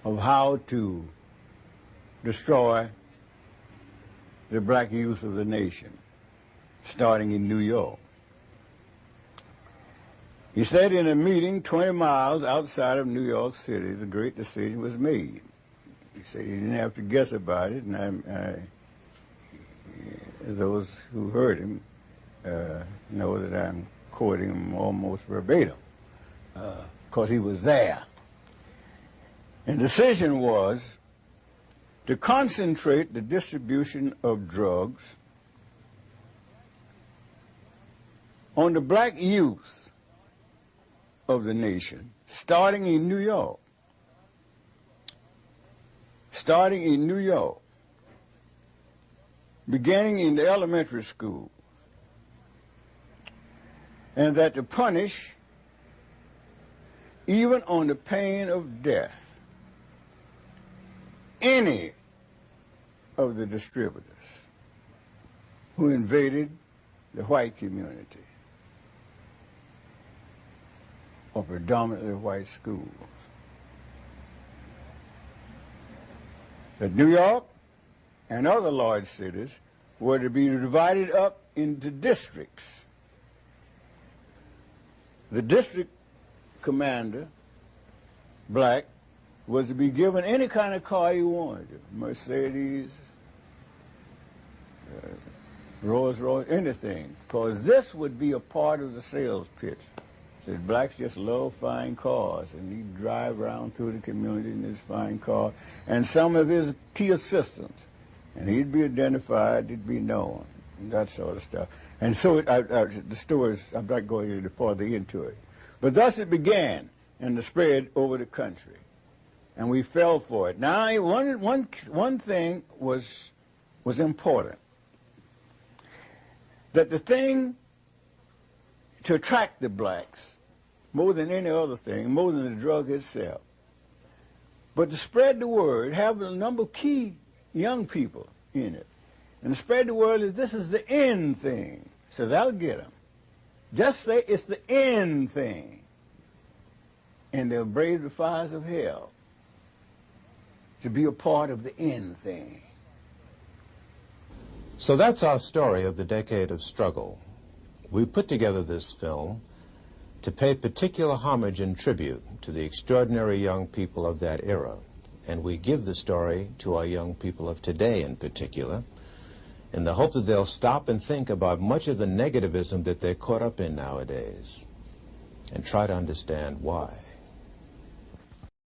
of how to destroy the black youth of the nation, starting in New York. He said in a meeting 20 miles outside of New York City, the great decision was made. He said he didn't have to guess about it, and those who heard him know that I'm quoting him almost verbatim, because he was there. And the decision was to concentrate the distribution of drugs on the black youth of the nation, starting in New York. Starting in New York, beginning in the elementary school, and that to punish, even on the pain of death, any of the distributors who invaded the white community or predominantly white schools. That New York and other large cities were to be divided up into districts. The district commander, black, was to be given any kind of car he wanted, Mercedes, Rolls Royce, anything, because this would be a part of the sales pitch. Said blacks just love fine cars, and he'd drive around through the community in his fine car, and some of his key assistants, and he'd be identified, he'd be known, and that sort of stuff. And so the stories, I'm not going any further into it. But thus it began, and the spread over the country, and we fell for it. Now, one thing was important, that the thing to attract the blacks, more than any other thing, more than the drug itself, but to spread the word, have a number of key young people in it, and to spread the word that this is the end thing. So that'll get them. Just say it's the end thing, and they'll brave the fires of hell to be a part of the end thing. So that's our story of the decade of struggle. We put together this film to pay particular homage and tribute to the extraordinary young people of that era, and we give the story to our young people of today in particular, in the hope that they'll stop and think about much of the negativism that they're caught up in nowadays, and try to understand why.